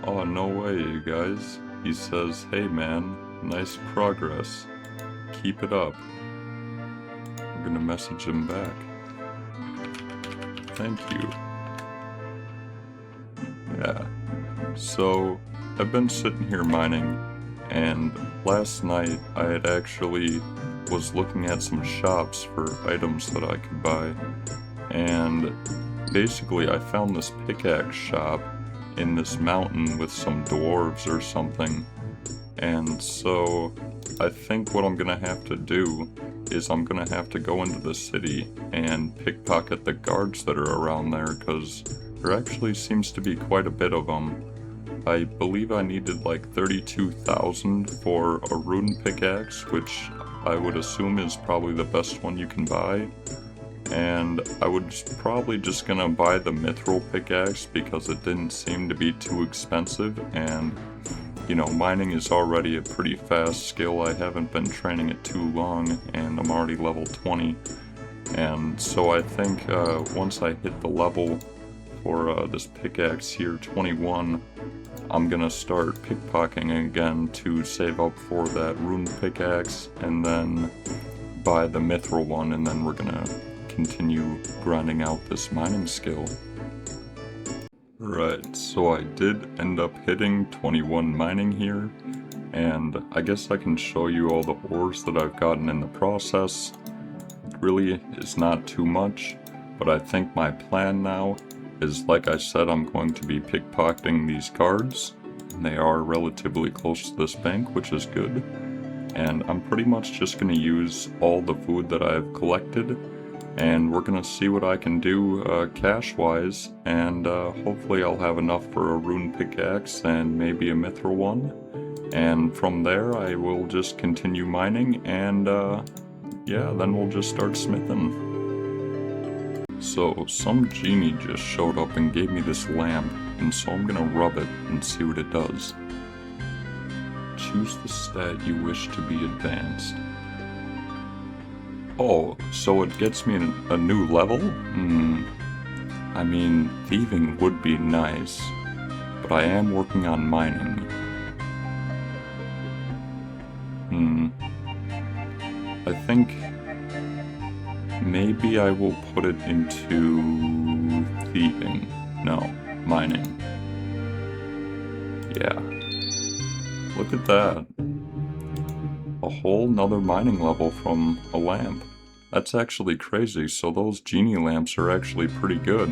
Oh, no way, you guys. He says, hey man, nice progress. Keep it up. I'm gonna message him back. Thank you. Yeah. So, I've been sitting here mining, and last night I had actually was looking at some shops for items that I could buy, and basically I found this pickaxe shop in this mountain with some dwarves or something, and so I think what I'm gonna have to do is I'm gonna have to go into the city and pickpocket the guards that are around there, because there actually seems to be quite a bit of them. I believe I needed like 32,000 for a rune pickaxe, which I would assume is probably the best one you can buy. And I was probably just gonna buy the mithril pickaxe because it didn't seem to be too expensive, and you know, mining is already a pretty fast skill. I haven't been training it too long, and I'm already level 20. And so I think once I hit the level for this pickaxe here, 21, I'm gonna start pickpocketing again to save up for that rune pickaxe, and then buy the mithril one, and then we're gonna continue grinding out this mining skill. Right, so I did end up hitting 21 mining here, and I guess I can show you all the ores that I've gotten in the process. It really is not too much, but I think my plan now is, like I said, I'm going to be pickpocketing these guards. They are relatively close to this bank, which is good, and I'm pretty much just going to use all the food that I've collected, and we're gonna see what I can do cash-wise, and hopefully I'll have enough for a rune pickaxe and maybe a mithril one. And from there I will just continue mining, and yeah, then we'll just start smithing. So some genie just showed up and gave me this lamp, and so I'm gonna rub it and see what it does. Choose the stat you wish to be advanced. Oh, so it gets me a new level? I mean, thieving would be nice, but I am working on mining. I think maybe I will put it into thieving. No, mining. Yeah. Look at that. A whole nother mining level from a lamp. That's actually crazy, so those genie lamps are actually pretty good.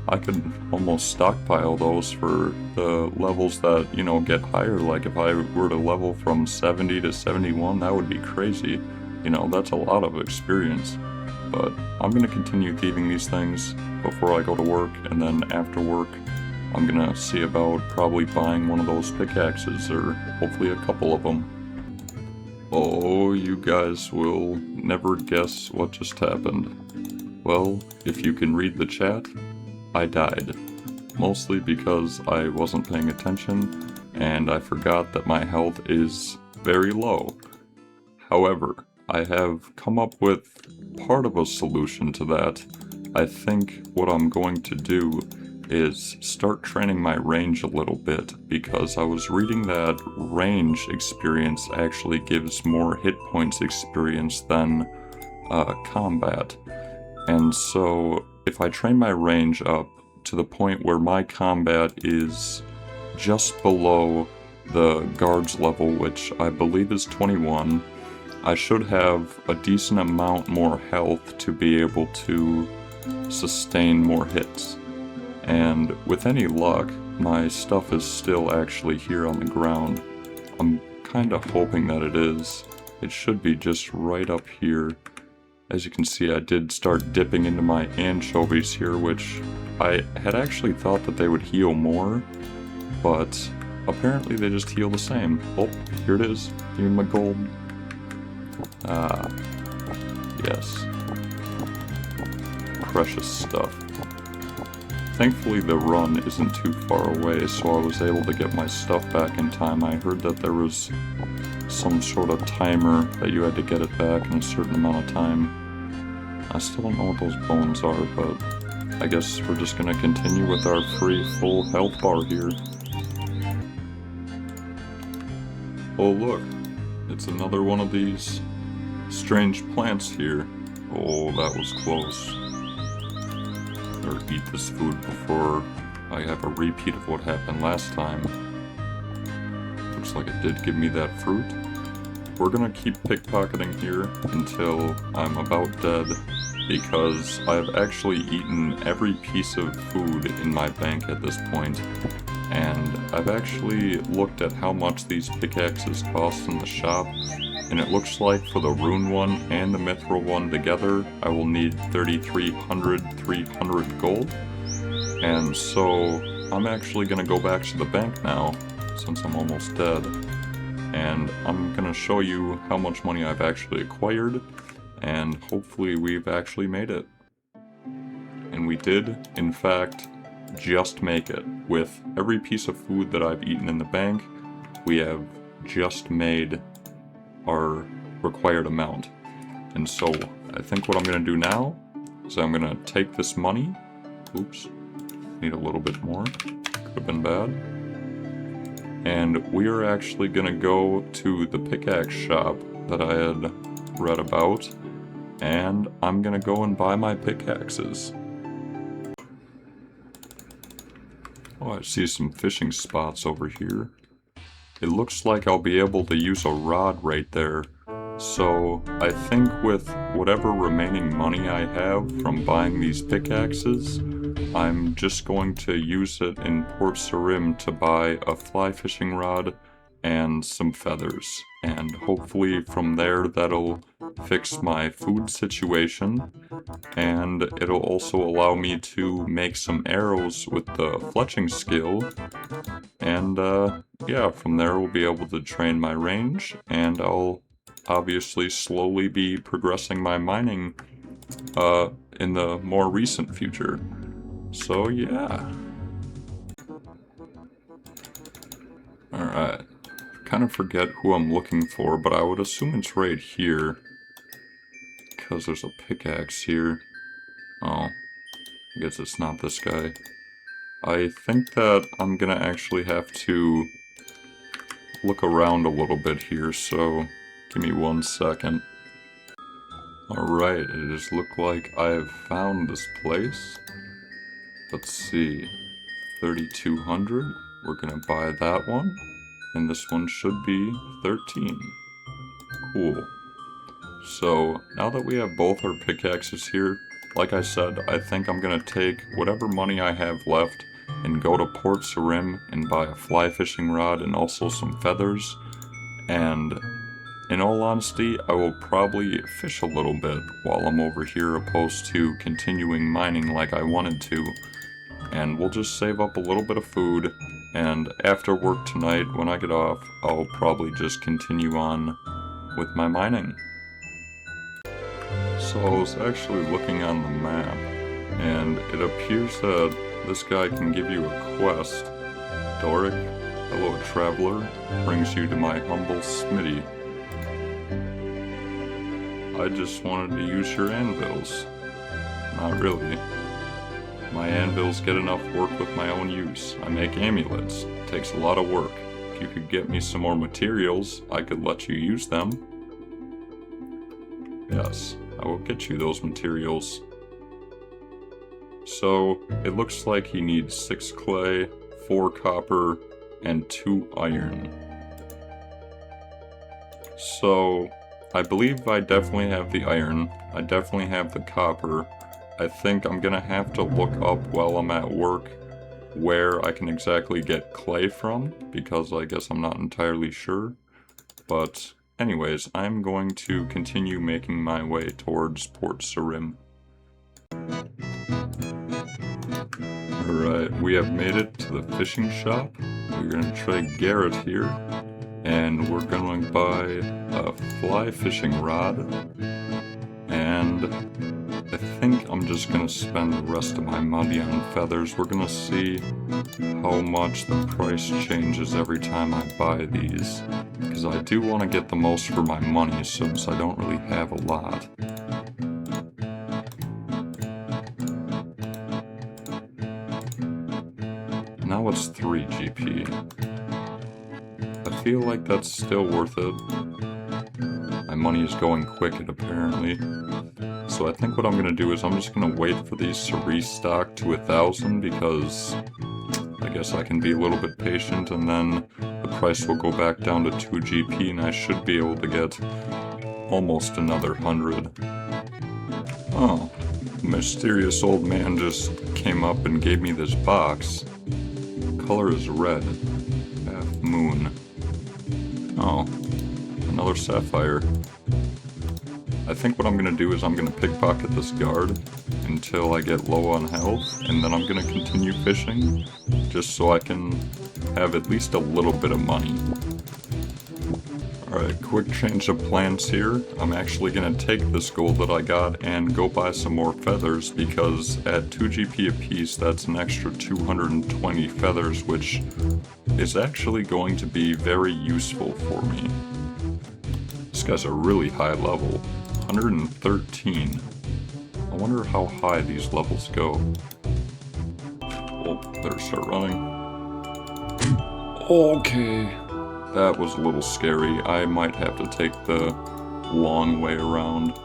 I could almost stockpile those for the levels that, you know, get higher. Like if I were to level from 70 to 71, that would be crazy. You know, that's a lot of experience. But I'm gonna continue thieving these things before I go to work, and then after work, I'm gonna see about probably buying one of those pickaxes, or hopefully a couple of them. Oh, you guys will never guess what just happened. Well, if you can read the chat, I died. Mostly because I wasn't paying attention, and I forgot that my health is very low. However, I have come up with part of a solution to that. I think what I'm going to do is start training my range a little bit, because I was reading that range experience actually gives more hit points experience than combat. And so if I train my range up to the point where my combat is just below the guard's level, which I believe is 21, I should have a decent amount more health to be able to sustain more hits. And with any luck, my stuff is still actually here on the ground. I'm kinda hoping that it is. It should be just right up here. As you can see, I did start dipping into my anchovies here, which I had actually thought that they would heal more, but apparently they just heal the same. Oh, here it is. Give me my gold. Ah, yes. Precious stuff. Thankfully the run isn't too far away, so I was able to get my stuff back in time. I heard that there was some sort of timer that you had to get it back in a certain amount of time. I still don't know what those bones are, but I guess we're just gonna continue with our free full health bar here. Oh look, it's another one of these strange plants here. Oh, that was close. Or eat this food before I have a repeat of what happened last time. Looks like it did give me that fruit. We're gonna keep pickpocketing here until I'm about dead, because I've actually eaten every piece of food in my bank at this point. And I've actually looked at how much these pickaxes cost in the shop, and it looks like for the rune one and the mithril one together, I will need 300 gold. And so I'm actually gonna go back to the bank now, since I'm almost dead. And I'm gonna show you how much money I've actually acquired, and hopefully we've actually made it. And we did, in fact, just make it. With every piece of food that I've eaten in the bank, we have just made our required amount. And so I think what I'm gonna do now is I'm gonna take this money. Oops, need a little bit more, could have been bad. And we are actually gonna go to the pickaxe shop that I had read about, and I'm gonna go and buy my pickaxes. Oh, I see some fishing spots over here. It looks like I'll be able to use a rod right there. So I think with whatever remaining money I have from buying these pickaxes, I'm just going to use it in Port Sarim to buy a fly fishing rod and some feathers. And hopefully from there that'll fix my food situation, and it'll also allow me to make some arrows with the fletching skill. And yeah, from there we'll be able to train my range, and I'll obviously slowly be progressing my mining in the more recent future. So yeah. Alright. Kind of forget who I'm looking for, but I would assume it's right here. Because there's a pickaxe here. Oh. I guess it's not this guy. I think that I'm gonna actually have to look around a little bit here, so give me 1 second. Alright, it does look like I have found this place. Let's see. 3,200. We're gonna buy that one. And this one should be 13. Cool. So, now that we have both our pickaxes here, like I said, I think I'm gonna take whatever money I have left and go to Port Sarim and buy a fly fishing rod and also some feathers. And in all honesty, I will probably fish a little bit while I'm over here opposed to continuing mining like I wanted to. And we'll just save up a little bit of food, and after work tonight, when I get off, I'll probably just continue on with my mining. So I was actually looking on the map, and it appears that this guy can give you a quest. Doric, hello traveler, brings you to my humble smithy. I just wanted to use your anvils. Not really. My anvils get enough work with my own use. I make amulets. It takes a lot of work. If you could get me some more materials, I could let you use them. Yes, I will get you those materials. So, it looks like he needs 6 clay, 4 copper, and 2 iron. So, I believe I definitely have the iron. I definitely have the copper. I think I'm gonna have to look up while I'm at work where I can exactly get clay from, because I guess I'm not entirely sure. But anyways, I'm going to continue making my way towards Port Sarim. Alright, we have made it to the fishing shop. We're gonna trade Garrett here, and we're gonna buy a fly fishing rod, and I think I'm just gonna spend the rest of my money on feathers. We're gonna see how much the price changes every time I buy these, because I do want to get the most for my money since I don't really have a lot. Now it's 3 GP. I feel like that's still worth it. My money is going quick, apparently. So I think what I'm gonna do is I'm just gonna wait for these to restock to 1,000 because I guess I can be a little bit patient, and then the price will go back down to 2 GP and I should be able to get almost another 100. Oh, a mysterious old man just came up and gave me this box. Color is red. Half moon. Oh, another sapphire. I think what I'm gonna do is I'm gonna pickpocket this guard until I get low on health, and then I'm gonna continue fishing, just so I can have at least a little bit of money. Alright, quick change of plans here. I'm actually gonna take this gold that I got and go buy some more feathers, because at 2 GP a piece, that's an extra 220 feathers, which is actually going to be very useful for me. This guy's a really high level. 113. I wonder how high these levels go. Oh, better start running. Okay. That was a little scary. I might have to take the long way around.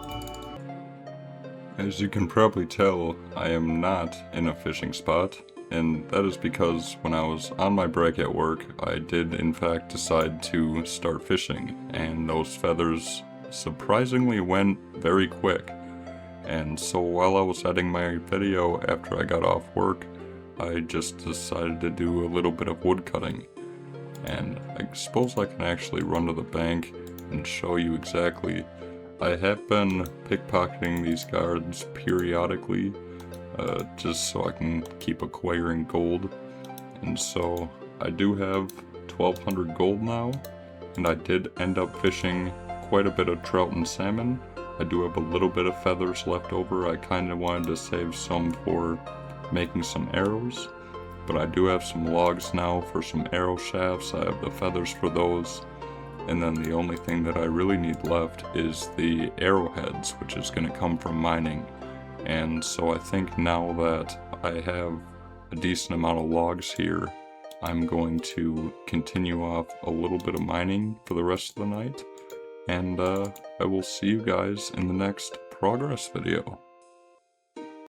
As you can probably tell, I am not in a fishing spot, and that is because when I was on my break at work, I did in fact decide to start fishing, and those feathers surprisingly went very quick. And so while I was editing my video after I got off work, I just decided to do a little bit of wood cutting. And I suppose I can actually run to the bank and show you exactly. I have been pickpocketing these guards periodically, just so I can keep acquiring gold. And so I do have 1,200 gold now, and I did end up fishing quite a bit of trout and salmon. I do have a little bit of feathers left over. I kind of wanted to save some for making some arrows, but I do have some logs now for some arrow shafts. I have the feathers for those, and then the only thing that I really need left is the arrowheads, which is going to come from mining. And so I think now that I have a decent amount of logs here, I'm going to continue off a little bit of mining for the rest of the night. And I will see you guys in the next progress video.